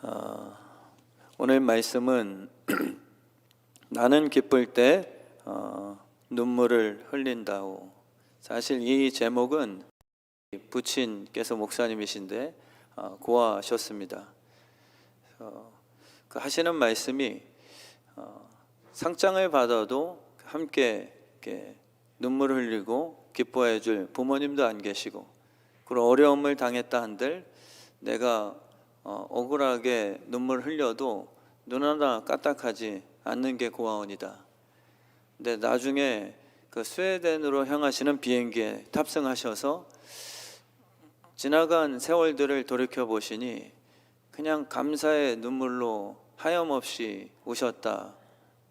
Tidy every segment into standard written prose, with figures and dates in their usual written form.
어, 오늘 말씀은 나는 기쁠 때 눈물을 흘린다오. 사실 이 제목은 부친께서 목사님이신데 고하셨습니다. 그 하시는 말씀이 상장을 받아도 함께 이렇게 눈물을 흘리고 기뻐해 줄 부모님도 안 계시고, 그리고 어려움을 당했다 한들 내가 억울하게 눈물 흘려도 눈 하나 까딱하지 않는 게 고아원이다. 근데 나중에 그 스웨덴으로 향하시는 비행기에 탑승하셔서 지나간 세월들을 돌이켜 보시니 그냥 감사의 눈물로 하염없이 우셨다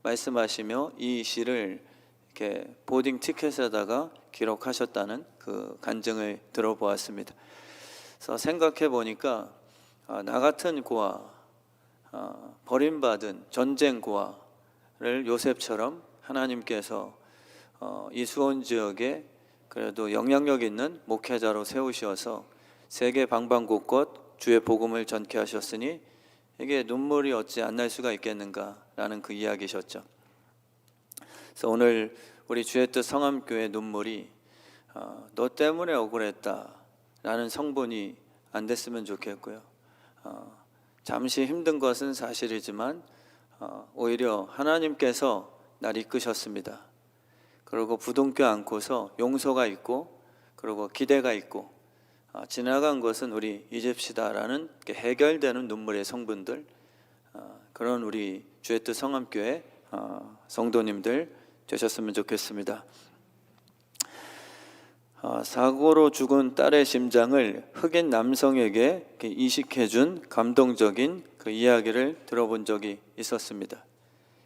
말씀하시며 이 시를 이렇게 보딩 티켓에다가 기록하셨다는 그 간증을 들어보았습니다. 그래서 생각해 보니까 나 같은 고아, 버림받은 전쟁 고아를 요셉처럼 하나님께서 이 수원 지역에 그래도 영향력 있는 목회자로 세우셔서 세계 방방곳곳 주의 복음을 전케 하셨으니 이게 눈물이 어찌 안 날 수가 있겠는가라는 그 이야기셨죠. 그래서 오늘 우리 주의 뜻 성암교회 눈물이 너 때문에 억울했다라는 성분이 안 됐으면 좋겠고요. 잠시 힘든 것은 사실이지만 오히려 하나님께서 날 이끄셨습니다. 그리고 부둥켜 안고서 용서가 있고 그리고 기대가 있고 지나간 것은 우리 잊읍시다라는 해결되는 눈물의 성분들, 그런 우리 주의 뜻 성암교회 성도님들 되셨으면 좋겠습니다. 사고로 죽은 딸의 심장을 흑인 남성에게 이식해준 감동적인 그 이야기를 들어본 적이 있었습니다.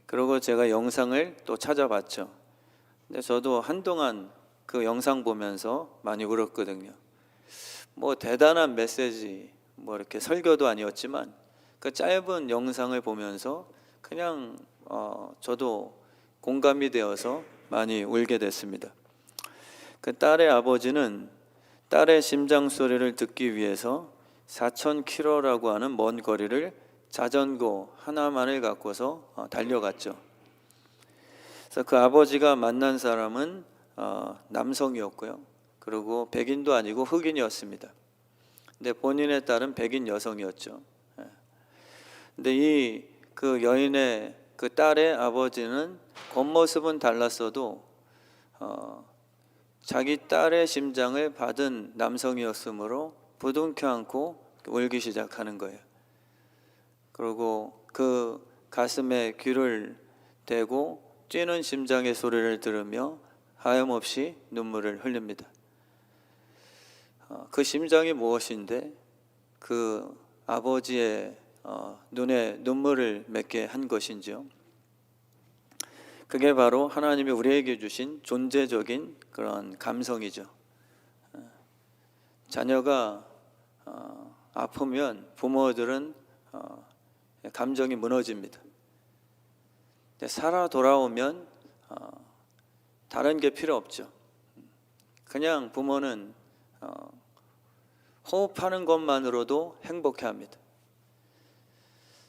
그리고 제가 영상을 또 찾아봤죠. 근데 저도 한동안 그 영상 보면서 많이 울었거든요. 뭐 대단한 메시지, 뭐 이렇게 설교도 아니었지만 그 짧은 영상을 보면서 그냥 저도 공감이 되어서 많이 울게 됐습니다. 그 딸의 아버지는 딸의 심장 소리를 듣기 위해서 4,000km라고 하는 먼 거리를 자전거 하나만을 갖고서 달려갔죠. 그래서 그 아버지가 만난 사람은 남성이었고요. 그리고 백인도 아니고 흑인이었습니다. 근데 본인의 딸은 백인 여성이었죠. 근데 그 여인의 그 딸의 아버지는 겉모습은 달랐어도 자기 딸의 심장을 받은 남성이었으므로 부둥켜 안고 울기 시작하는 거예요. 그리고 그 가슴에 귀를 대고 뛰는 심장의 소리를 들으며 하염없이 눈물을 흘립니다. 그 심장이 무엇인데 그 아버지의 눈에 눈물을 맺게 한 것인지요? 그게 바로 하나님이 우리에게 주신 존재적인 그런 감성이죠. 자녀가 아프면 부모들은 감정이 무너집니다. 살아 돌아오면 다른 게 필요 없죠. 그냥 부모는 호흡하는 것만으로도 행복해합니다.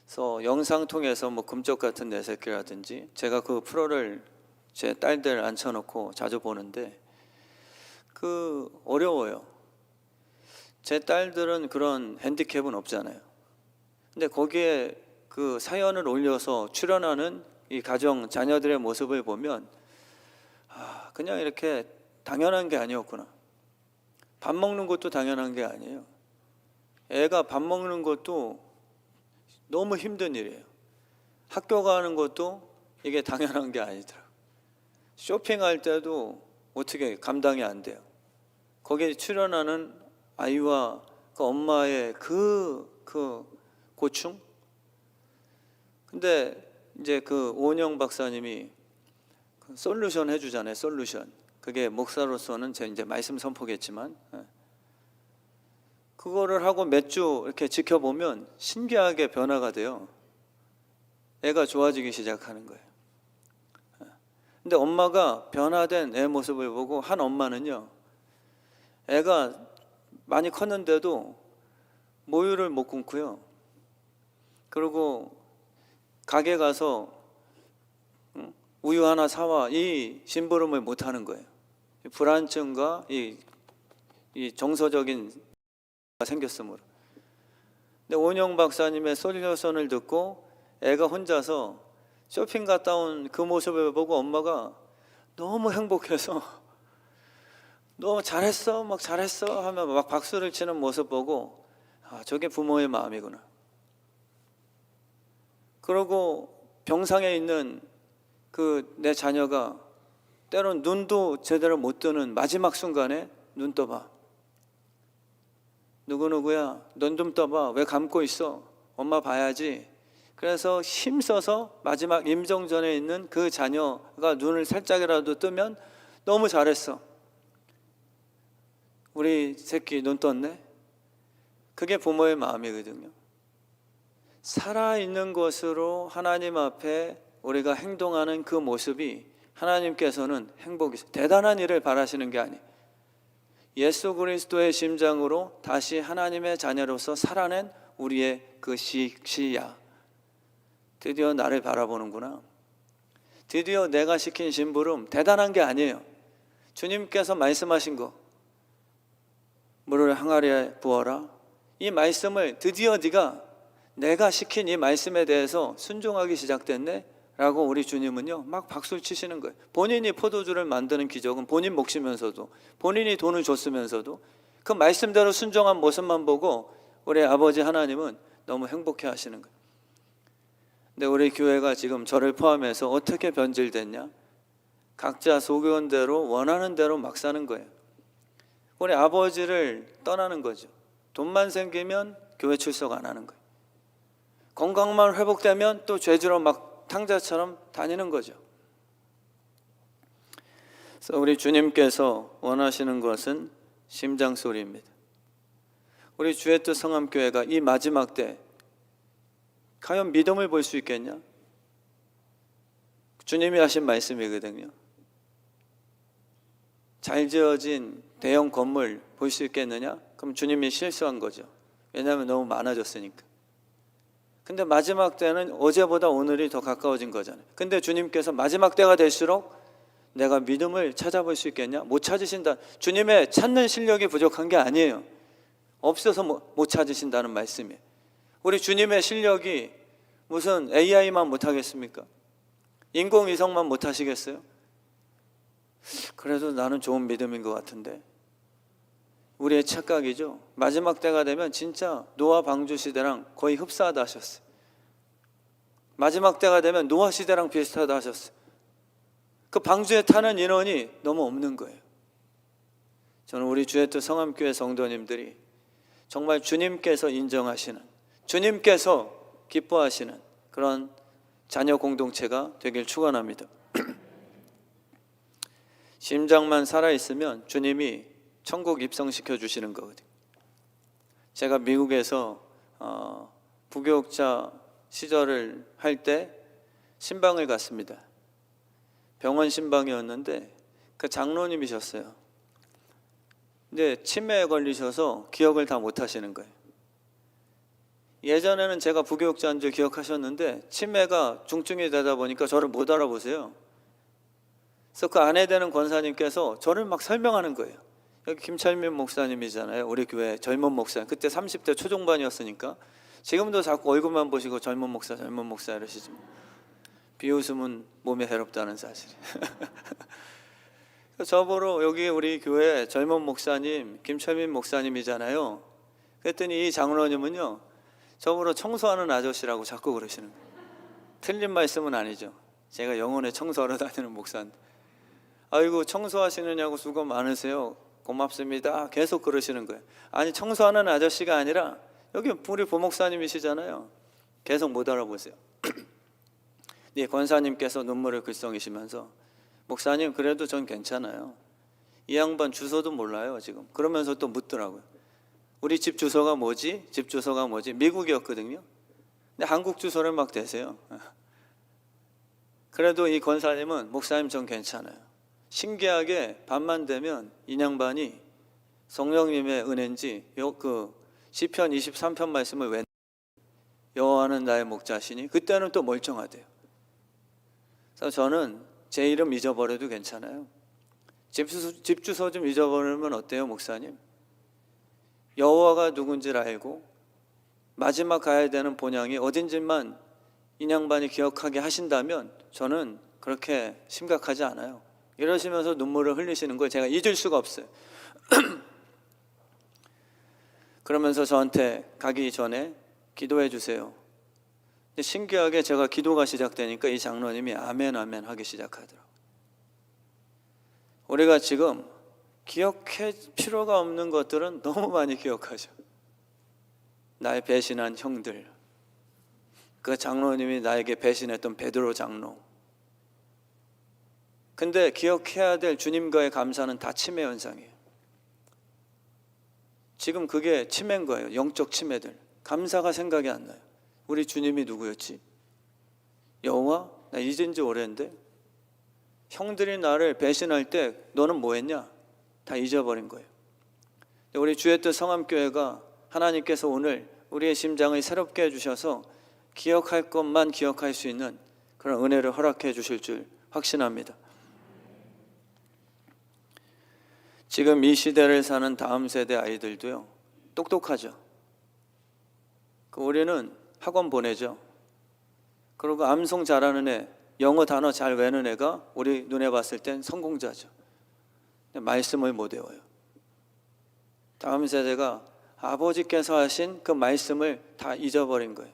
그래서 영상 통해서 뭐 금쪽 같은 내 새끼라든지, 제가 그 프로를 제 딸들 앉혀놓고 자주 보는데 그 어려워요. 제 딸들은 그런 핸디캡은 없잖아요. 근데 거기에 그 사연을 올려서 출연하는 이 가정 자녀들의 모습을 보면 그냥 이렇게 당연한 게 아니었구나. 밥 먹는 것도 당연한 게 아니에요. 애가 밥 먹는 것도 너무 힘든 일이에요. 학교 가는 것도 이게 당연한 게 아니더라고요. 쇼핑할 때도 어떻게 감당이 안 돼요. 거기에 출연하는 아이와 그 엄마의 그 고충? 근데 이제 그 오은영 박사님이 그 솔루션 해주잖아요. 솔루션. 그게 목사로서는 제 이제 말씀 선포겠지만, 그거를 하고 몇 주 이렇게 지켜보면 신기하게 변화가 돼요. 애가 좋아지기 시작하는 거예요. 근데 엄마가 변화된 애 모습을 보고 한 엄마는요, 애가 많이 컸는데도 모유를 못 끊고요, 그리고 가게 가서 우유 하나 사와, 이 심부름을 못 하는 거예요. 불안증과 이 정서적인 생겼으므로. 근데 원영 박사님의 솔루션을 듣고 애가 혼자서 쇼핑 갔다 온 그 모습을 보고 엄마가 너무 행복해서 너 잘했어, 막 잘했어 하면 막 박수를 치는 모습 보고, 아, 저게 부모의 마음이구나. 그러고 병상에 있는 그 내 자녀가 때론 눈도 제대로 못 뜨는 마지막 순간에 눈 떠봐. 누구누구야, 넌 좀 떠봐. 왜 감고 있어? 엄마 봐야지. 그래서 힘써서 마지막 임종전에 있는 그 자녀가 눈을 살짝이라도 뜨면 너무 잘했어. 우리 새끼 눈 떴네. 그게 부모의 마음이거든요. 살아있는 것으로 하나님 앞에 우리가 행동하는 그 모습이 하나님께서는 행복이, 대단한 일을 바라시는 게 아니에요. 예수 그리스도의 심장으로 다시 하나님의 자녀로서 살아낸 우리의 그 시야. 드디어 나를 바라보는구나. 드디어 내가 시킨 심부름 대단한 게 아니에요. 주님께서 말씀하신 거, 물을 항아리에 부어라. 이 말씀을 드디어 내가 시킨 이 말씀에 대해서 순종하기 시작됐네 라고 우리 주님은요 막 박수를 치시는 거예요. 본인이 포도주를 만드는 기적은 본인 몫이면서도, 본인이 돈을 줬으면서도 그 말씀대로 순종한 모습만 보고 우리 아버지 하나님은 너무 행복해 하시는 거예요. 근데 우리 교회가 지금 저를 포함해서 어떻게 변질됐냐? 각자 소견대로 원하는 대로 막 사는 거예요. 우리 아버지를 떠나는 거죠. 돈만 생기면 교회 출석 안 하는 거예요. 건강만 회복되면 또 죄지로 막 탕자처럼 다니는 거죠. 그래서 우리 주님께서 원하시는 것은 심장 소리입니다. 우리 주의 뜻 성함교회가 이 마지막 때 과연 믿음을 볼 수 있겠냐? 주님이 하신 말씀이거든요. 잘 지어진 대형 건물 볼 수 있겠느냐? 그럼 주님이 실수한 거죠. 왜냐하면 너무 많아졌으니까. 근데 마지막 때는 어제보다 오늘이 더 가까워진 거잖아요. 근데 주님께서 마지막 때가 될수록 내가 믿음을 찾아볼 수 있겠냐? 못 찾으신다. 주님의 찾는 실력이 부족한 게 아니에요. 없어서 못 찾으신다는 말씀이에요. 우리 주님의 실력이 무슨 AI만 못하겠습니까? 인공위성만 못하시겠어요? 그래도 나는 좋은 믿음인 것 같은데, 우리의 착각이죠. 마지막 때가 되면 진짜 노아 방주 시대랑 거의 흡사하다 하셨어요. 마지막 때가 되면 노아 시대랑 비슷하다 하셨어요. 그 방주에 타는 인원이 너무 없는 거예요. 저는 우리 주의 뜻 성함교회 성도님들이 정말 주님께서 인정하시는, 주님께서 기뻐하시는 그런 자녀 공동체가 되길 축원합니다. 심장만 살아있으면 주님이 천국 입성시켜 주시는 거거든요. 제가 미국에서 부교육자 시절을 할 때 신방을 갔습니다. 병원 신방이었는데 그 장로님이셨어요. 근데 치매에 걸리셔서 기억을 다 못 하시는 거예요. 예전에는 제가 부교육자인 줄 기억하셨는데 치매가 중증이 되다 보니까 저를 못 알아보세요. 그래서 그 아내 되는 권사님께서 저를 막 설명하는 거예요. 여기 김철민 목사님이잖아요. 우리 교회 젊은 목사. 그때 30대 초중반이었으니까. 지금도 자꾸 얼굴만 보시고 젊은 목사 이러시죠. 비웃음은 몸에 해롭다는 사실. 저보러 여기 우리 교회 젊은 목사님 김철민 목사님이잖아요. 그랬더니 이 장로님은요 저보러 청소하는 아저씨라고 자꾸 그러시는 거예요. 틀린 말씀은 아니죠. 제가 영혼에 청소하러 다니는 목사인데, 아이고 청소하시느냐고 수고 많으세요, 고맙습니다, 계속 그러시는 거예요. 아니 청소하는 아저씨가 아니라 여기 우리 부목사님이시잖아요. 계속 못 알아보세요. 네, 권사님께서 눈물을 글썽이시면서 목사님 그래도 전 괜찮아요. 이 양반 주소도 몰라요 지금. 그러면서 또 묻더라고요. 우리 집 주소가 뭐지? 집 주소가 뭐지? 미국이었거든요. 근데 한국 주소를 막 대세요. 그래도 이 권사님은 목사님 전 괜찮아요. 신기하게 밤만 되면 이 양반이 성령님의 은혜인지 그 시편 23편 말씀을 여호와는 나의 목자시니 그때는 또 멀쩡하대요. 그래서 저는 제 이름 잊어버려도 괜찮아요. 집 주소 좀 잊어버리면 어때요, 목사님? 여호와가 누군지를 알고 마지막 가야 되는 본향이 어딘지만 인양반이 기억하게 하신다면 저는 그렇게 심각하지 않아요. 이러시면서 눈물을 흘리시는 걸 제가 잊을 수가 없어요. 그러면서 저한테 가기 전에 기도해 주세요. 근데 신기하게 제가 기도가 시작되니까 이 장로님이 아멘 아멘 하기 시작하더라고요. 우리가 지금 기억할 필요가 없는 것들은 너무 많이 기억하죠. 나의 배신한 형들, 그 장로님이 나에게 배신했던 베드로 장로. 근데 기억해야 될 주님과의 감사는 다 치매 현상이에요. 지금 그게 치매인 거예요. 영적 치매들. 감사가 생각이 안 나요. 우리 주님이 누구였지? 여호와? 나 잊은 지 오래인데. 형들이 나를 배신할 때 너는 뭐 했냐? 다 잊어버린 거예요. 우리 주의 뜻 성암교회가 하나님께서 오늘 우리의 심장을 새롭게 해주셔서 기억할 것만 기억할 수 있는 그런 은혜를 허락해 주실 줄 확신합니다. 지금 이 시대를 사는 다음 세대 아이들도요, 똑똑하죠. 우리는 학원 보내죠. 그리고 암송 잘하는 애, 영어 단어 잘 외우는 애가 우리 눈에 봤을 땐 성공자죠. 말씀을 못 외워요. 다음 세대가 아버지께서 하신 그 말씀을 다 잊어버린 거예요.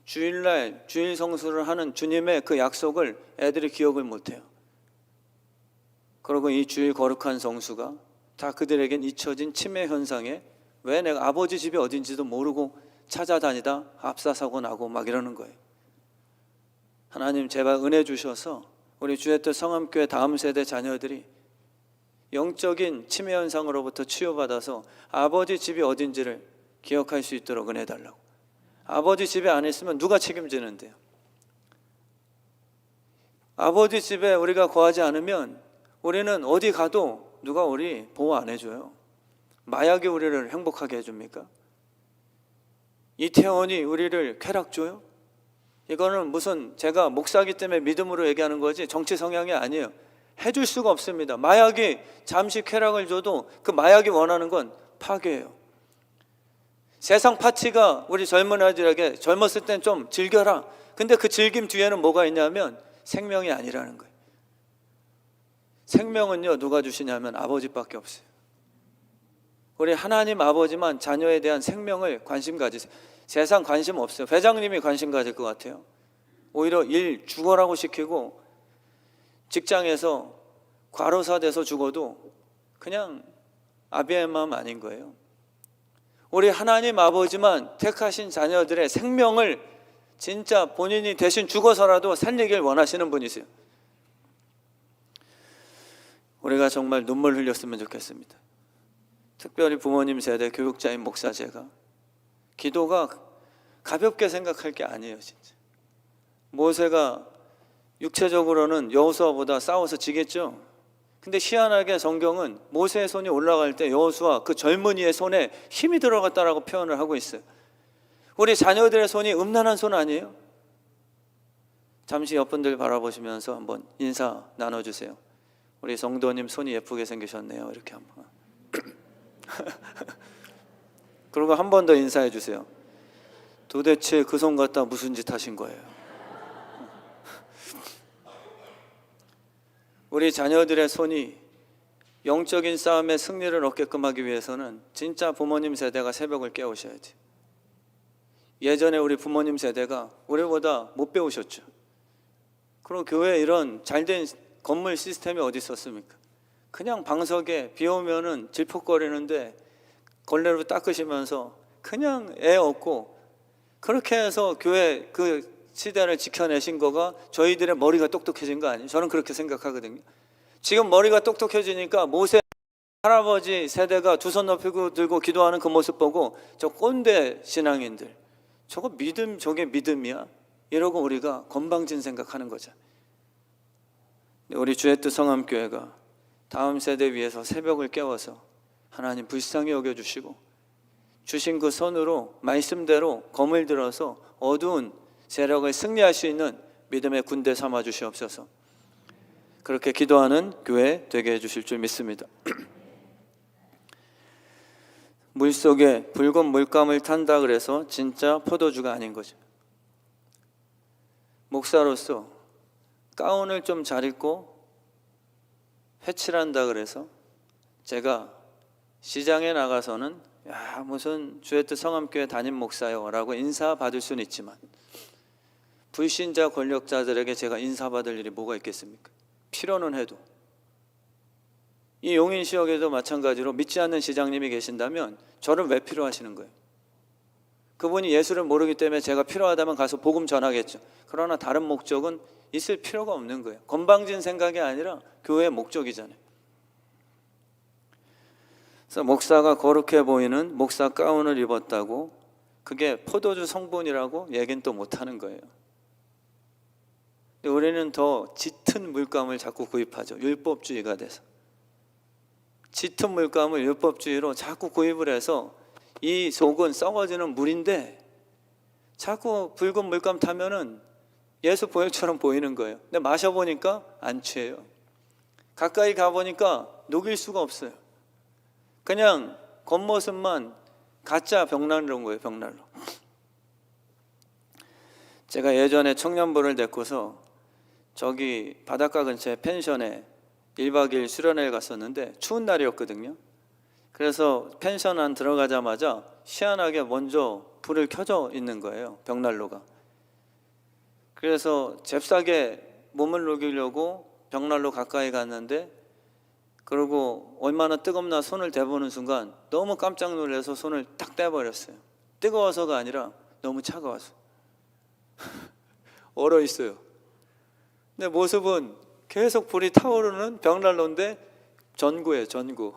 주일날 주일 성수를 하는 주님의 그 약속을 애들이 기억을 못해요. 그리고 이 주일 거룩한 성수가 다 그들에겐 잊혀진 치매 현상에 왜 내가 아버지 집이 어딘지도 모르고 찾아다니다 압사사고 나고 막 이러는 거예요. 하나님 제발 은혜 주셔서 우리 주의 뜻 성암교회 다음 세대 자녀들이 영적인 치매 현상으로부터 치유받아서 아버지 집이 어딘지를 기억할 수 있도록 은혜 달라고. 아버지 집에 안 있으면 누가 책임지는데요? 아버지 집에 우리가 거하지 않으면 우리는 어디 가도 누가 우리 보호 안 해줘요. 마약이 우리를 행복하게 해줍니까? 이태원이 우리를 쾌락 줘요? 이거는 무슨 제가 목사기 때문에 믿음으로 얘기하는 거지 정치 성향이 아니에요. 해줄 수가 없습니다. 마약이 잠시 쾌락을 줘도 그 마약이 원하는 건 파괴예요. 세상 파티가 우리 젊은 아이들에게 젊었을 땐 좀 즐겨라. 근데 그 즐김 뒤에는 뭐가 있냐면 생명이 아니라는 거예요. 생명은요 누가 주시냐면 아버지밖에 없어요. 우리 하나님 아버지만 자녀에 대한 생명을 관심 가지세요. 세상 관심 없어요. 회장님이 관심 가질 것 같아요. 오히려 일 죽어라고 시키고 직장에서 과로사 돼서 죽어도 그냥 아비의 마음 아닌 거예요. 우리 하나님 아버지만 택하신 자녀들의 생명을 진짜 본인이 대신 죽어서라도 살리길 원하시는 분이세요. 우리가 정말 눈물 흘렸으면 좋겠습니다. 특별히 부모님 세대 교육자인 목사 제가 기도가 가볍게 생각할 게 아니에요. 진짜 모세가 육체적으로는 여호수아보다 싸워서 지겠죠. 근데 희한하게 성경은 모세의 손이 올라갈 때 여호수아 그 젊은이의 손에 힘이 들어갔다라고 표현을 하고 있어요. 우리 자녀들의 손이 음란한 손 아니에요? 잠시 옆분들 바라보시면서 한번 인사 나눠주세요. 우리 성도님 손이 예쁘게 생기셨네요. 이렇게 한번. 그리고 한 번 더 인사해 주세요. 도대체 그 손 갖다 무슨 짓 하신 거예요? 우리 자녀들의 손이 영적인 싸움에 승리를 얻게끔 하기 위해서는 진짜 부모님 세대가 새벽을 깨우셔야지. 예전에 우리 부모님 세대가 우리보다 못 배우셨죠. 그리고 교회에 이런 잘된 건물 시스템이 어디 있었습니까? 그냥 방석에 비 오면은 질퍽거리는데 걸레로 닦으시면서 그냥 애 없고 그렇게 해서 교회 그 시대를 지켜내신 거가 저희들의 머리가 똑똑해진 거 아니에요? 저는 그렇게 생각하거든요. 지금 머리가 똑똑해지니까 모세 할아버지 세대가 두 손 높이 들고 기도하는 그 모습 보고 저 꼰대 신앙인들 저거 믿음 저게 믿음이야? 이러고 우리가 건방진 생각하는 거죠. 우리 주의 뜻 성암교회가 다음 세대 위해서 새벽을 깨워서 하나님 불쌍히 여겨주시고 주신 그 손으로 말씀대로 검을 들어서 어두운 세력을 승리할 수 있는 믿음의 군대 삼아 주시옵소서. 그렇게 기도하는 교회 되게 해주실 줄 믿습니다. 물속에 붉은 물감을 탄다 그래서 진짜 포도주가 아닌 거죠. 목사로서 가운을 좀 잘 입고 회칠한다 그래서 제가 시장에 나가서는 야 무슨 주의 뜻 성함교회 담임 목사요 라고 인사받을 수는 있지만 불신자 권력자들에게 제가 인사받을 일이 뭐가 있겠습니까? 필요는 해도. 이 용인시역에도 마찬가지로 믿지 않는 시장님이 계신다면 저를 왜 필요하시는 거예요? 그분이 예수를 모르기 때문에 제가 필요하다면 가서 복음 전하겠죠. 그러나 다른 목적은 있을 필요가 없는 거예요. 건방진 생각이 아니라 교회의 목적이잖아요. 그래서 목사가 거룩해 보이는 목사 가운을 입었다고 그게 포도주 성분이라고 얘기는 또 못하는 거예요. 우리는 더 짙은 물감을 자꾸 구입하죠. 율법주의가 돼서. 짙은 물감을 율법주의로 자꾸 구입을 해서 이 속은 썩어지는 물인데 자꾸 붉은 물감 타면은 예수 보혈처럼 보이는 거예요. 근데 마셔보니까 안 취해요. 가까이 가보니까 녹일 수가 없어요. 그냥 겉모습만 가짜 벽난로인 거예요. 벽난로. 제가 예전에 청년부를 데리고서 저기 바닷가 근처에 펜션에 1박 2일 수련회를 갔었는데 추운 날이었거든요. 그래서 펜션 안 들어가자마자 희한하게 먼저 불을 켜져 있는 거예요. 벽난로가. 그래서 잽싸게 몸을 녹이려고 벽난로 가까이 갔는데 그리고 얼마나 뜨겁나 손을 대보는 순간 너무 깜짝 놀라서 손을 딱 떼버렸어요. 뜨거워서가 아니라 너무 차가워서. 얼어 있어요. 근데 모습은 계속 불이 타오르는 벽난로인데 전구예요. 전구.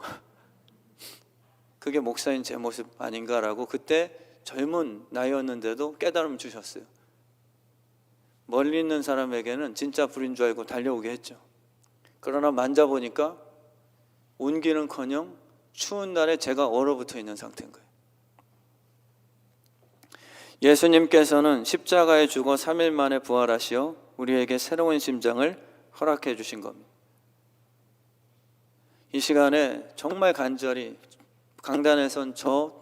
그게 목사인 제 모습 아닌가라고 그때 젊은 나이였는데도 깨달음 주셨어요. 멀리 있는 사람에게는 진짜 불인 줄 알고 달려오게 했죠. 그러나 만져보니까 온기는커녕 추운 날에 제가 얼어붙어 있는 상태인 거예요. 예수님께서는 십자가에 죽어 3일 만에 부활하시어 우리에게 새로운 심장을 허락해 주신 겁니다. 이 시간에 정말 간절히 강단에선 저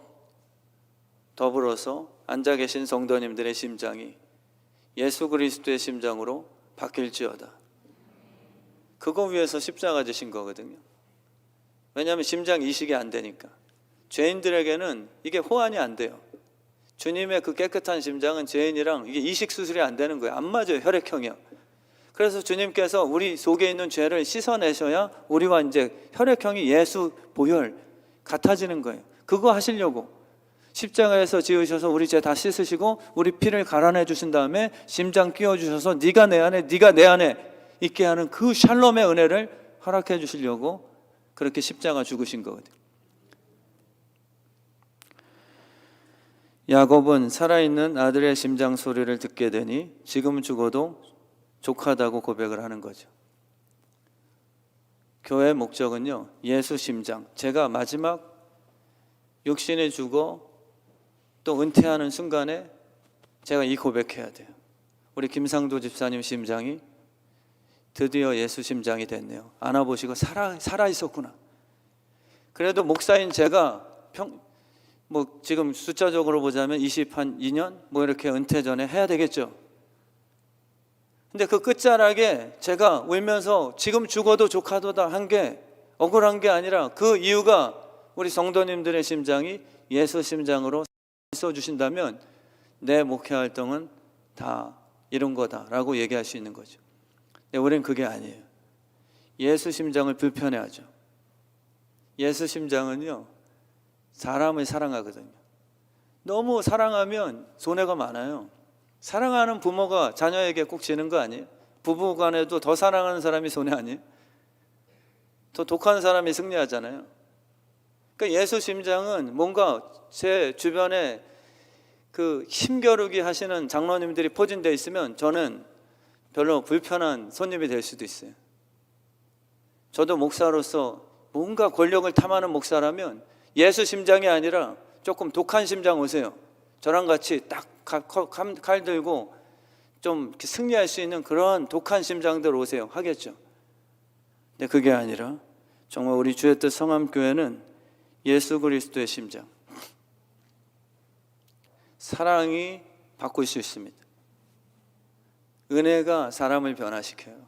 더불어서 앉아 계신 성도님들의 심장이 예수 그리스도의 심장으로 바뀔지어다. 그거 위해서 십자가 지신 거거든요. 왜냐하면 심장 이식이 안 되니까. 죄인들에게는 이게 호환이 안 돼요. 주님의 그 깨끗한 심장은 죄인이랑 이게 이식 수술이 안 되는 거예요. 안 맞아요. 혈액형이요. 그래서 주님께서 우리 속에 있는 죄를 씻어내셔야 우리와 이제 혈액형이 예수 보혈 같아지는 거예요. 그거 하시려고 십자가에서 지으셔서 우리 죄 다 씻으시고 우리 피를 갈아내 주신 다음에 심장 끼워 주셔서 네가 내 안에 네가 내 안에 있게 하는 그 샬롬의 은혜를 허락해 주시려고 그렇게 십자가 죽으신 거거든요. 야곱은 살아있는 아들의 심장 소리를 듣게 되니 지금 죽어도 족하다고 고백을 하는 거죠. 교회의 목적은요, 예수 심장. 제가 마지막 육신이 죽어 또 은퇴하는 순간에 제가 이 고백해야 돼요. 우리 김상도 집사님 심장이 드디어 예수 심장이 됐네요. 안아보시고 살아 있었구나. 그래도 목사인 제가 지금 숫자적으로 보자면 22년 이렇게 은퇴 전에 해야 되겠죠. 근데 그 끝자락에 제가 울면서 지금 죽어도 족하도다 한 게 억울한 게 아니라 그 이유가 우리 성도님들의 심장이 예수 심장으로 써주신다면 내 목회 활동은 다 이룬 거다라고 얘기할 수 있는 거죠. 근데 우리는 그게 아니에요. 예수 심장을 불편해하죠. 예수 심장은요, 사람을 사랑하거든요. 너무 사랑하면 손해가 많아요. 사랑하는 부모가 자녀에게 꼭 지는 거 아니에요? 부부 간에도 더 사랑하는 사람이 손해 아니에요? 더 독한 사람이 승리하잖아요. 그러니까 예수 심장은 뭔가 제 주변에 그 힘겨루기 하시는 장로님들이 포진되어 있으면 저는 별로 불편한 손님이 될 수도 있어요. 저도 목사로서 뭔가 권력을 탐하는 목사라면 예수 심장이 아니라 조금 독한 심장 오세요. 저랑 같이 딱 칼 들고 좀 승리할 수 있는 그런 독한 심장들 오세요. 하겠죠. 근데 그게 아니라 정말 우리 주의 뜻 성함교회는 예수 그리스도의 심장, 사랑이 바꿀 수 있습니다. 은혜가 사람을 변화시켜요.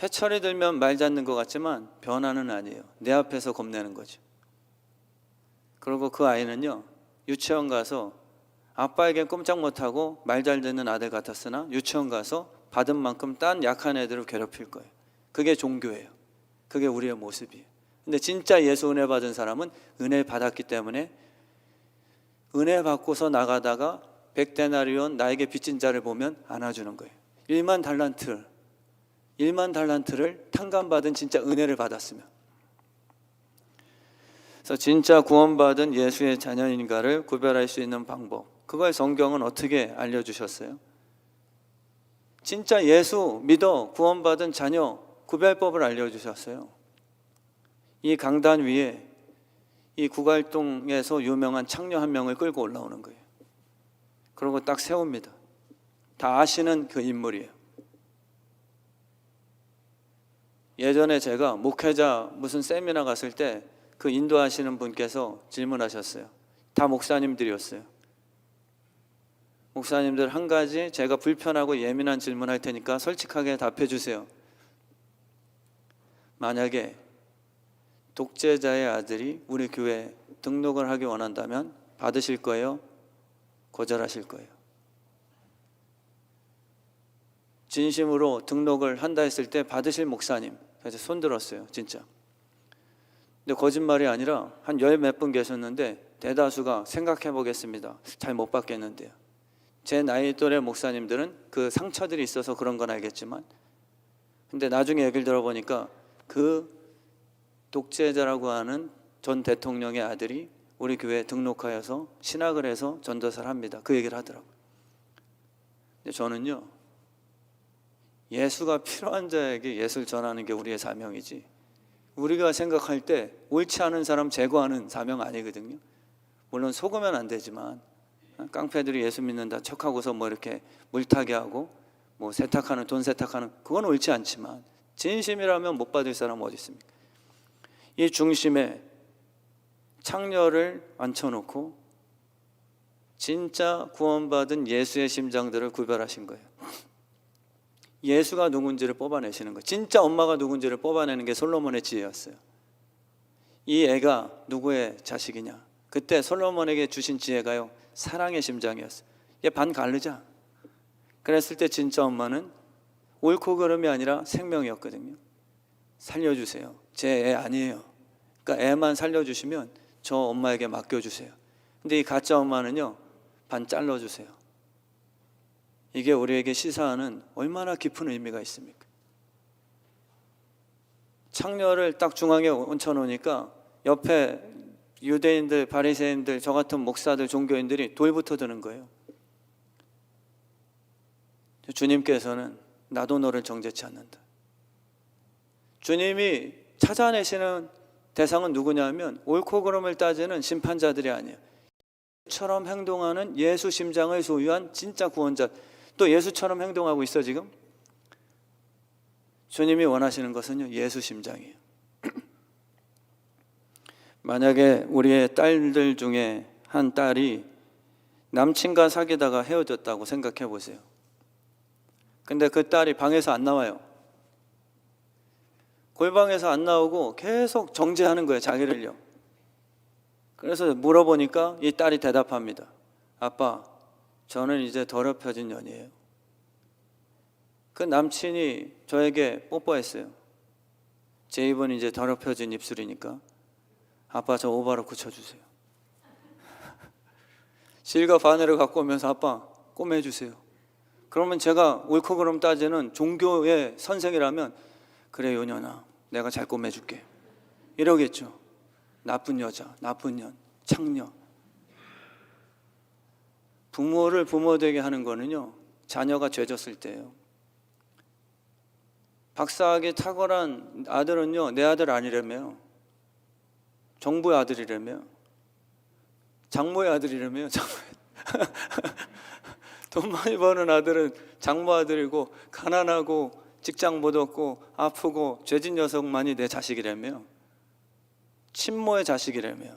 회철이 들면 말 잡는 것 같지만 변화는 아니에요. 내 앞에서 겁내는 거죠. 그리고 그 아이는요, 유치원 가서 아빠에게 꼼짝 못하고 말 잘 듣는 아들 같았으나 유치원 가서 받은 만큼 딴 약한 애들을 괴롭힐 거예요. 그게 종교예요. 그게 우리의 모습이에요. 근데 진짜 예수 은혜 받은 사람은 은혜 받았기 때문에 은혜 받고서 나가다가 100데나리온 나에게 빚진 자를 보면 안아주는 거예요. 1만 달란트를 탕감받은 진짜 은혜를 받았으면. 그래서 진짜 구원받은 예수의 자녀인가를 구별할 수 있는 방법, 그걸 성경은 어떻게 알려주셨어요? 진짜 예수 믿어 구원받은 자녀 구별법을 알려주셨어요. 이 강단 위에 이 구갈동에서 유명한 창녀 한 명을 끌고 올라오는 거예요. 그리고 딱 세웁니다. 다 아시는 그 인물이에요. 예전에 제가 목회자 무슨 세미나 갔을 때 그 인도하시는 분께서 질문하셨어요. 다 목사님들이었어요. 목사님들 한 가지 제가 불편하고 예민한 질문할 테니까 솔직하게 답해 주세요. 만약에 독재자의 아들이 우리 교회에 등록을 하기 원한다면 받으실 거예요? 거절하실 거예요? 진심으로 등록을 한다 했을 때 받으실 목사님, 그래서 손 들었어요. 진짜. 근데 거짓말이 아니라 한 열 몇 분 계셨는데 대다수가 생각해 보겠습니다. 잘 못 받겠는데요. 제 나이 또래 목사님들은 그 상처들이 있어서 그런 건 알겠지만, 근데 나중에 얘기를 들어보니까 그 독재자라고 하는 전 대통령의 아들이 우리 교회에 등록하여서 신학을 해서 전도사를 합니다. 그 얘기를 하더라고요. 근데 저는요, 예수가 필요한 자에게 예수를 전하는 게 우리의 사명이지, 우리가 생각할 때 옳지 않은 사람 제거하는 사명 아니거든요. 물론 속으면 안 되지만, 깡패들이 예수 믿는다 척하고서 뭐 이렇게 물타기 하고 뭐 세탁하는, 돈 세탁하는, 그건 옳지 않지만 진심이라면 못 받을 사람 어디 있습니까? 이 중심에 창녀를 앉혀놓고 진짜 구원받은 예수의 심장들을 구별하신 거예요. 예수가 누군지를 뽑아내시는 거예요. 진짜 엄마가 누군지를 뽑아내는 게 솔로몬의 지혜였어요. 이 애가 누구의 자식이냐? 그때 솔로몬에게 주신 지혜가요, 사랑의 심장이었어요. 얘 반 가르자. 그랬을 때 진짜 엄마는 옳고 그름이 아니라 생명이었거든요. 살려주세요. 제 애 아니에요. 그러니까 애만 살려주시면 저 엄마에게 맡겨주세요. 근데 이 가짜 엄마는요, 반 잘라주세요. 이게 우리에게 시사하는 얼마나 깊은 의미가 있습니까? 창녀를 딱 중앙에 얹혀놓으니까 옆에 유대인들, 바리새인들, 저 같은 목사들, 종교인들이 돌부터 드는 거예요. 주님께서는 나도 너를 정죄치 않는다. 주님이 찾아내시는 대상은 누구냐면 옳고 그름을 따지는 심판자들이 아니에요. 예수처럼 행동하는 예수 심장을 소유한 진짜 구원자. 또 예수처럼 행동하고 있어 지금? 주님이 원하시는 것은요, 예수 심장이에요. 만약에 우리의 딸들 중에 한 딸이 남친과 사귀다가 헤어졌다고 생각해 보세요. 근데 그 딸이 방에서 안 나와요. 골방에서 안 나오고 계속 정죄하는 거예요, 자기를요. 그래서 물어보니까 이 딸이 대답합니다. 아빠, 저는 이제 더럽혀진 년이에요. 그 남친이 저에게 뽀뽀했어요. 제 입은 이제 더럽혀진 입술이니까 아빠 저 오바로 고쳐주세요. 실과 바늘을 갖고 오면서 아빠 꼬매주세요. 그러면 제가 옳고 그름 따지는 종교의 선생이라면 그래 요년아 내가 잘 꼬매줄게 이러겠죠. 나쁜 여자, 나쁜 년, 창녀. 부모를 부모 되게 하는 거는요, 자녀가 죄졌을 때예요. 박사학위 탁월한 아들은요, 내 아들 아니라며요. 정부의 아들이라며. 장모의 아들이라며요. 돈 많이 버는 아들은 장모 아들이고, 가난하고 직장 못 얻고 아프고 죄진 녀석만이 내 자식이라며요. 친모의 자식이라며요.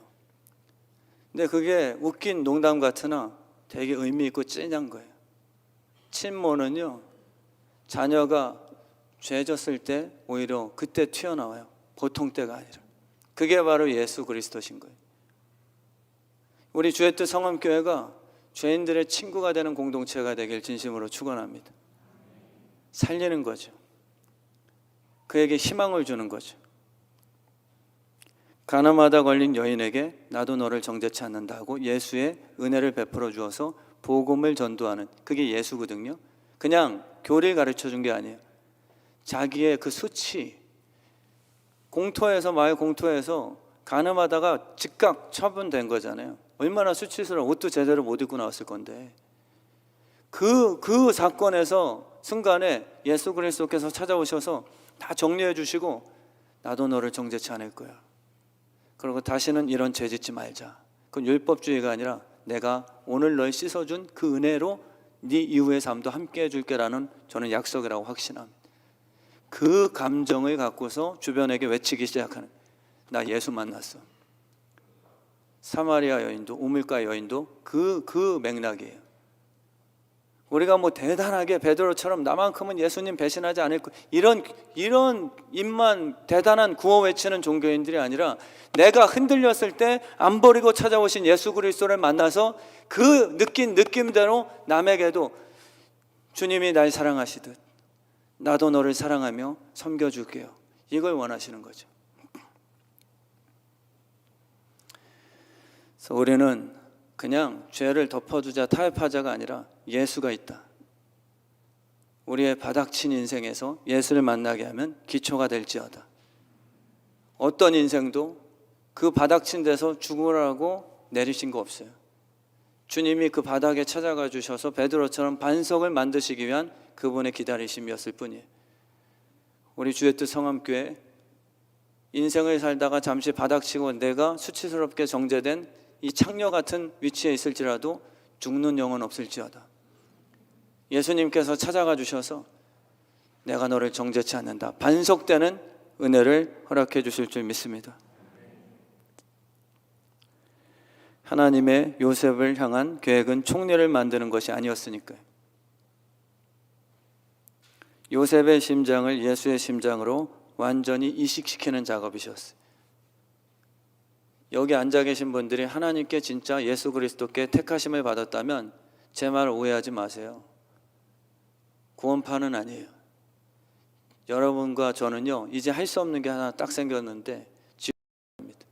근데 그게 웃긴 농담 같으나 되게 의미 있고 찐한 거예요. 친모는요, 자녀가 죄 졌을 때 오히려 그때 튀어나와요. 보통 때가 아니라. 그게 바로 예수 그리스도신 거예요. 우리 주의 뜻 성함교회가 죄인들의 친구가 되는 공동체가 되길 진심으로 축원합니다. 살리는 거죠. 그에게 희망을 주는 거죠. 가늠하다 걸린 여인에게 나도 너를 정죄치 않는다고 예수의 은혜를 베풀어 주어서 복음을 전도하는, 그게 예수거든요. 그냥 교리를 가르쳐 준 게 아니에요. 자기의 그 수치, 공터에서, 마을 공터에서 가늠하다가 즉각 처분된 거잖아요. 얼마나 수치스러워. 옷도 제대로 못 입고 나왔을 건데, 그 사건에서 순간에 예수 그리스도께서 찾아오셔서 다 정리해 주시고 나도 너를 정죄치 않을 거야. 그리고 다시는 이런 죄 짓지 말자. 그건 율법주의가 아니라 내가 오늘 널 씻어준 그 은혜로 네 이후의 삶도 함께 해줄게라는 저는 약속이라고 확신합니다. 그 감정을 갖고서 주변에게 외치기 시작하는, 나 예수 만났어. 사마리아 여인도, 우물가 여인도 그 맥락이에요. 우리가 뭐 대단하게 베드로처럼 나만큼은 예수님 배신하지 않을 거, 이런 입만 대단한 구호 외치는 종교인들이 아니라, 내가 흔들렸을 때 안 버리고 찾아오신 예수 그리스도를 만나서 그 느낀 느낌대로 남에게도 주님이 날 사랑하시듯 나도 너를 사랑하며 섬겨줄게요, 이걸 원하시는 거죠. 그래서 우리는 그냥 죄를 덮어두자, 타협하자가 아니라 예수가 있다. 우리의 바닥친 인생에서 예수를 만나게 하면 기초가 될지어다. 어떤 인생도 그 바닥친 데서 죽으라고 내리신 거 없어요. 주님이 그 바닥에 찾아가 주셔서 베드로처럼 반석을 만드시기 위한 그분의 기다리심이었을 뿐이에요. 우리 주의 뜻 성함교회, 인생을 살다가 잠시 바닥치고 내가 수치스럽게 정죄된 이 창녀 같은 위치에 있을지라도 죽는 영은 없을지어다. 예수님께서 찾아가 주셔서 내가 너를 정죄치 않는다, 반석되는 은혜를 허락해 주실 줄 믿습니다. 하나님의 요셉을 향한 계획은 총리를 만드는 것이 아니었으니까요. 요셉의 심장을 예수의 심장으로 완전히 이식시키는 작업이셨어요. 여기 앉아 계신 분들이 하나님께 진짜 예수 그리스도께 택하심을 받았다면 제 말 오해하지 마세요. 구원파는 아니에요. 여러분과 저는요, 이제 할 수 없는 게 하나 딱 생겼는데 지옥입니다.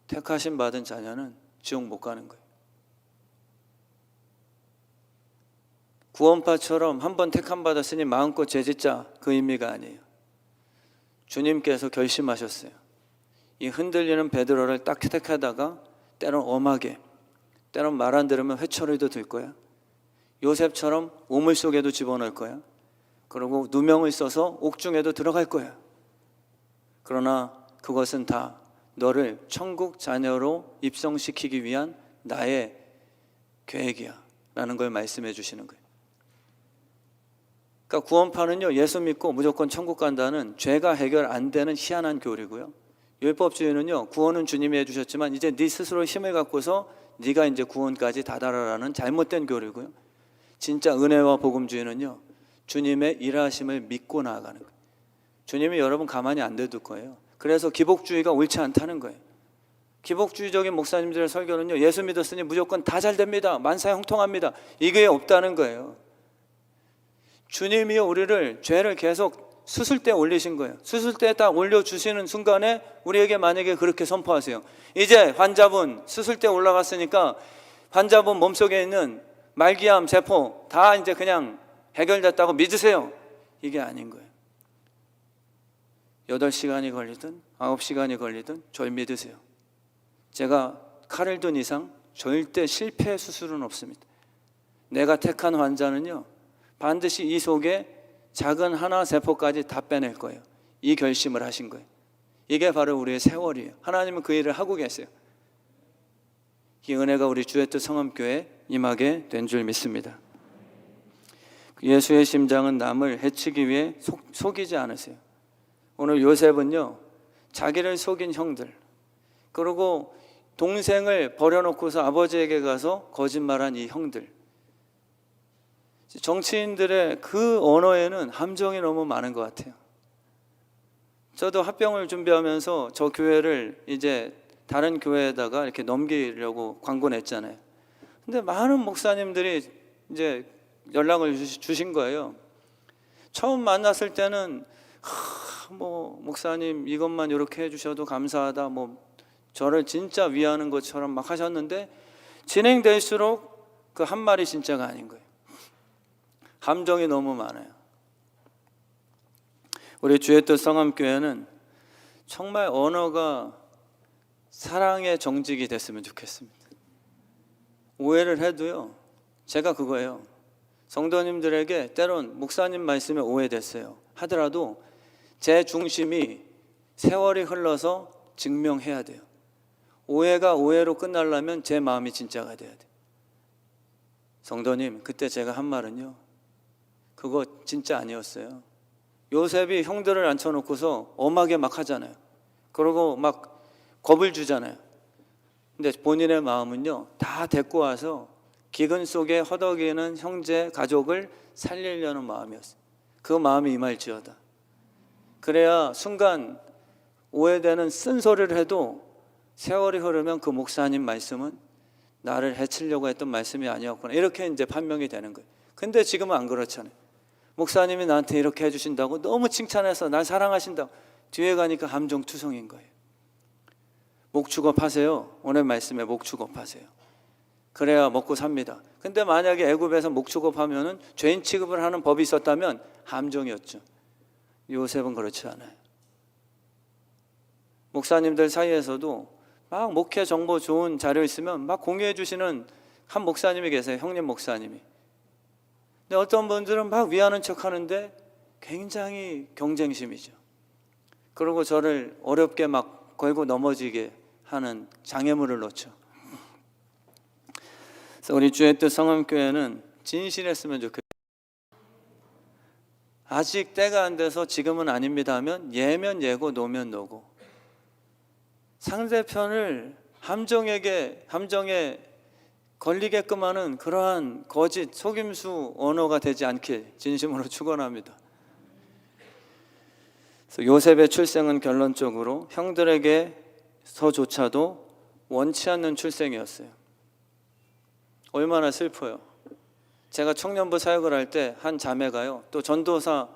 택하심 받은 자녀는 지옥 못 가는 거예요. 구원파처럼 한번 택함 받았으니 마음껏 죄짓자, 그 의미가 아니에요. 주님께서 결심하셨어요. 이 흔들리는 베드로를 딱 택하다가 때론 엄하게, 때론 말 안 들으면 회초리도 들 거야. 요셉처럼 우물 속에도 집어넣을 거야. 그리고 누명을 써서 옥중에도 들어갈 거야. 그러나 그것은 다 너를 천국 자녀로 입성시키기 위한 나의 계획이야 라는 걸 말씀해 주시는 거예요. 그러니까 구원파는요, 예수 믿고 무조건 천국 간다는 죄가 해결 안 되는 희한한 교리고요. 율법주의는요, 구원은 주님이 해주셨지만 이제 네 스스로 힘을 갖고서 네가 이제 구원까지 다다라라는 잘못된 교리고요. 진짜 은혜와 복음주의는요, 주님의 일하심을 믿고 나아가는 거예요. 주님이 여러분 가만히 안 둬둘 거예요. 그래서 기복주의가 옳지 않다는 거예요. 기복주의적인 목사님들의 설교는요, 예수 믿었으니 무조건 다 잘 됩니다, 만사 형통합니다, 이게 없다는 거예요. 주님이요, 우리를 죄를 계속 수술대에 올리신 거예요. 수술대에 딱 올려주시는 순간에 우리에게 만약에 그렇게 선포하세요. 이제 환자분 수술대에 올라갔으니까 환자분 몸속에 있는 말기암 세포 다 이제 그냥 해결됐다고 믿으세요. 이게 아닌 거예요. 8시간이 걸리든 9시간이 걸리든 절 믿으세요. 제가 칼을 든 이상 절대 실패 수술은 없습니다. 내가 택한 환자는요, 반드시 이 속에 작은 하나 세포까지 다 빼낼 거예요. 이 결심을 하신 거예요. 이게 바로 우리의 세월이에요. 하나님은 그 일을 하고 계세요. 이 은혜가 우리 주의 뜻 성암교회에 임하게 된 줄 믿습니다. 예수의 심장은 남을 해치기 위해 속이지 않으세요. 오늘 요셉은요, 자기를 속인 형들, 그리고 동생을 버려놓고서 아버지에게 가서 거짓말한 이 형들, 정치인들의 그 언어에는 함정이 너무 많은 것 같아요. 저도 합병을 준비하면서 저 교회를 이제 다른 교회에다가 이렇게 넘기려고 광고 냈잖아요. 근데 많은 목사님들이 이제 연락을 주신 거예요. 처음 만났을 때는 뭐 목사님 이것만 이렇게 해주셔도 감사하다, 뭐 저를 진짜 위하는 것처럼 막 하셨는데 진행될수록 그 한 말이 진짜가 아닌 거예요. 함정이 너무 많아요. 우리 주의 뜻 성암교회는 정말 언어가 사랑의 정직이 됐으면 좋겠습니다. 오해를 해도요, 제가 그거예요. 성도님들에게 때론 목사님 말씀에 오해됐어요 하더라도 제 중심이 세월이 흘러서 증명해야 돼요. 오해가 오해로 끝나려면 제 마음이 진짜가 돼야 돼요. 성도님, 그때 제가 한 말은요, 그거 진짜 아니었어요. 요셉이 형들을 앉혀놓고서 엄하게 막 하잖아요. 그러고 막 겁을 주잖아요. 근데 본인의 마음은요, 다 데리고 와서 기근 속에 허덕이는 형제 가족을 살리려는 마음이었어요. 그 마음이 임할지어다. 그래야 순간 오해되는 쓴소리를 해도 세월이 흐르면 그 목사님 말씀은 나를 해치려고 했던 말씀이 아니었구나, 이렇게 이제 판명이 되는 거예요. 근데 지금은 안 그렇잖아요. 목사님이 나한테 이렇게 해주신다고 너무 칭찬해서 날 사랑하신다고, 뒤에 가니까 함정투성인 거예요. 목축업하세요. 오늘 말씀에 목축업하세요. 그래야 먹고 삽니다. 근데 만약에 애굽에서 목축업하면은 죄인 취급을 하는 법이 있었다면 함정이었죠. 요셉은 그렇지 않아요. 목사님들 사이에서도 막 목회 정보 좋은 자료 있으면 막 공유해 주시는 한 목사님이 계세요. 형님 목사님이. 근데 어떤 분들은 막 위하는 척 하는데 굉장히 경쟁심이죠. 그리고 저를 어렵게 막 걸고 넘어지게 하는 장애물을 놓죠. 그래서 우리 주의 뜻 성암교회는 진실했으면 좋겠어요. 아직 때가 안 돼서 지금은 아닙니다 하면 예면 예고 노면 노고, 상대편을 함정에 걸리게끔 하는 그러한 거짓 속임수 언어가 되지 않길 진심으로 축원합니다. 그래서 요셉의 출생은 결론적으로 형들에게서조차도 원치 않는 출생이었어요. 얼마나 슬퍼요. 제가 청년부 사역을 할 때 한 자매가요, 또 전도사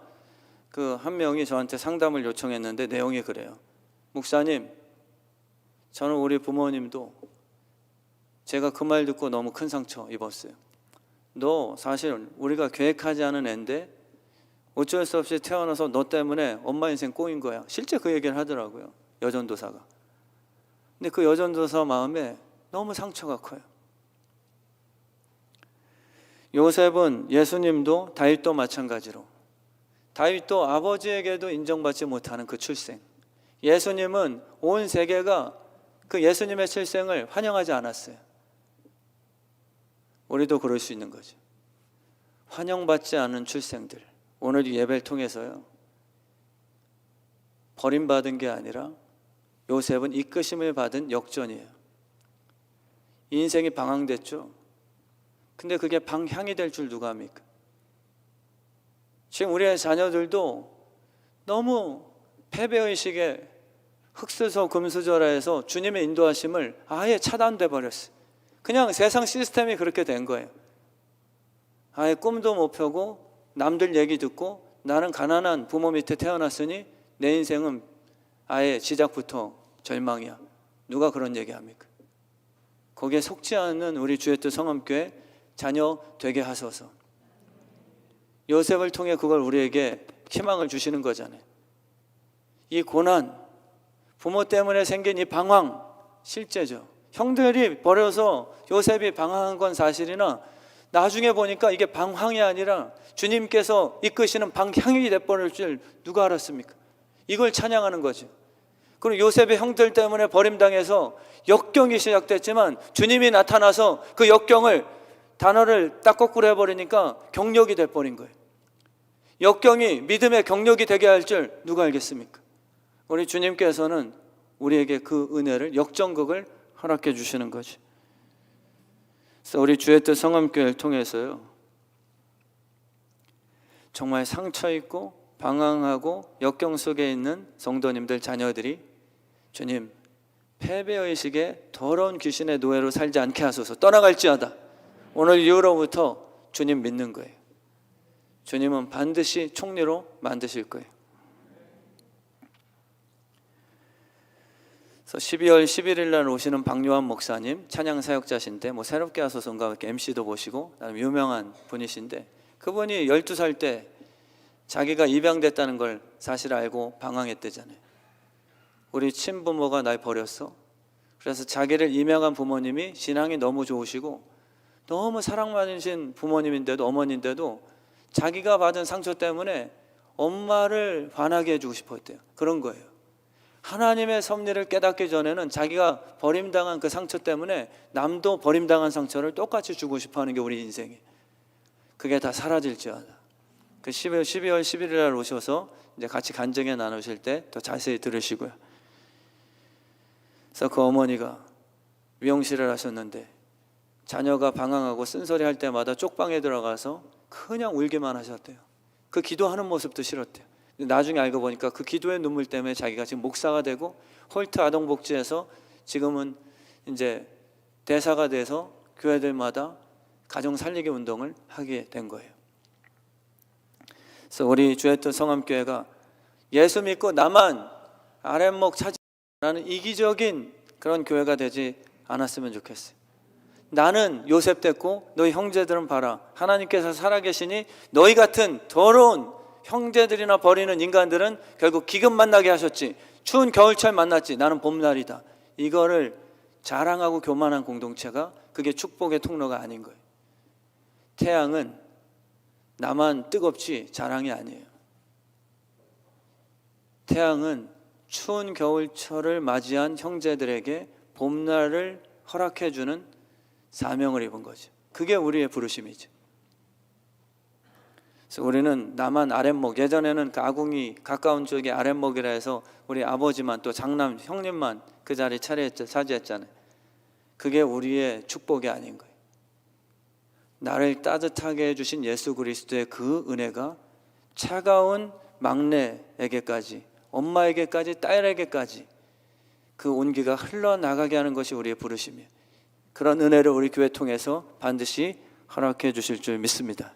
그 한 명이 저한테 상담을 요청했는데 내용이 그래요. 목사님, 저는 우리 부모님도 제가 그 말 듣고 너무 큰 상처 입었어요. 너 사실 우리가 계획하지 않은 애인데 어쩔 수 없이 태어나서 너 때문에 엄마 인생 꼬인 거야. 실제 그 얘기를 하더라고요, 여전도사가. 근데 그 여전도사 마음에 너무 상처가 커요. 요셉은 예수님도 다윗도 마찬가지로, 다윗도 아버지에게도 인정받지 못하는 그 출생, 예수님은 온 세계가 그 예수님의 출생을 환영하지 않았어요. 우리도 그럴 수 있는 거죠. 환영받지 않은 출생들, 오늘 이 예배를 통해서요, 버림받은 게 아니라 요셉은 이끄심을 받은 역전이에요. 인생이 방황됐죠. 근데 그게 방향이 될 줄 누가 압니까? 지금 우리의 자녀들도 너무 패배의식에 흑수저 금수저라해서 주님의 인도하심을 아예 차단돼 버렸어요. 그냥 세상 시스템이 그렇게 된 거예요. 아예 꿈도 못 펴고 남들 얘기 듣고 나는 가난한 부모 밑에 태어났으니 내 인생은 아예 시작부터 절망이야. 누가 그런 얘기합니까? 거기에 속지 않는 우리 주의 뜻 성암교회 자녀 되게 하소서. 요셉을 통해 그걸 우리에게 희망을 주시는 거잖아요. 이 고난, 부모 때문에 생긴 이 방황 실제죠. 형들이 버려서 요셉이 방황한 건 사실이나 나중에 보니까 이게 방황이 아니라 주님께서 이끄시는 방향이 돼버릴 줄 누가 알았습니까? 이걸 찬양하는 거죠. 그리고 요셉의 형들 때문에 버림당해서 역경이 시작됐지만 주님이 나타나서 그 역경을 단어를 딱 거꾸로 해버리니까 경력이 돼버린 거예요. 역경이 믿음의 경력이 되게 할 줄 누가 알겠습니까? 우리 주님께서는 우리에게 그 은혜를, 역전극을 허락해 주시는 거지. 그래서 우리 주의 뜻 성암교회를 통해서요, 정말 상처 있고 방황하고 역경 속에 있는 성도님들, 자녀들이 주님, 패배의식에 더러운 귀신의 노예로 살지 않게 하소서, 떠나갈지어다. 오늘 이후로부터 주님 믿는 거예요. 주님은 반드시 총리로 만드실 거예요. 그래서 12월 11일 날 오시는 박요한 목사님, 찬양 사역자신데 뭐 새롭게 하소서인가 이렇게 MC도 보시고 유명한 분이신데, 그분이 12살 때 자기가 입양됐다는 걸 사실 알고 방황했대잖아요. 우리 친부모가 날 버렸어. 그래서 자기를 입양한 부모님이 신앙이 너무 좋으시고 너무 사랑받으신 부모님인데도, 어머니인데도 자기가 받은 상처 때문에 엄마를 화나게 해주고 싶어 했대요. 그런 거예요. 하나님의 섭리를 깨닫기 전에는 자기가 버림당한 그 상처 때문에 남도 버림당한 상처를 똑같이 주고 싶어 하는 게 우리 인생이에요. 그게 다 사라질지어다. 그 12월 11일 날 오셔서 이제 같이 간증회 나누실 때 더 자세히 들으시고요. 그래서 그 어머니가 미용실을 하셨는데 자녀가 방황하고 쓴소리 할 때마다 쪽방에 들어가서 그냥 울기만 하셨대요. 그 기도하는 모습도 싫었대요. 나중에 알고 보니까 그 기도의 눈물 때문에 자기가 지금 목사가 되고 홀트 아동복지에서 지금은 이제 대사가 돼서 교회들마다 가정 살리기 운동을 하게 된 거예요. 그래서 우리 주의 뜻 성암교회가 예수 믿고 나만 아랫목 차지라는 이기적인 그런 교회가 되지 않았으면 좋겠어요. 나는 요셉 됐고 너희 형제들은 봐라, 하나님께서 살아계시니 너희 같은 더러운 형제들이나 버리는 인간들은 결국 기근 만나게 하셨지, 추운 겨울철 만났지, 나는 봄날이다. 이거를 자랑하고 교만한 공동체가, 그게 축복의 통로가 아닌 거예요. 태양은 나만 뜨겁지 자랑이 아니에요. 태양은 추운 겨울철을 맞이한 형제들에게 봄날을 허락해주는 사명을 입은 거죠. 그게 우리의 부르심이죠. 그래서 우리는 나만 아랫목, 예전에는 그 아궁이 가까운 쪽이 아랫목이라 해서 우리 아버지만 또 장남, 형님만 그 자리 차지했잖아요. 그게 우리의 축복이 아닌 거예요. 나를 따뜻하게 해주신 예수 그리스도의 그 은혜가 차가운 막내에게까지, 엄마에게까지, 딸에게까지 그 온기가 흘러나가게 하는 것이 우리의 부르심이에요. 그런 은혜를 우리 교회 통해서 반드시 허락해 주실 줄 믿습니다.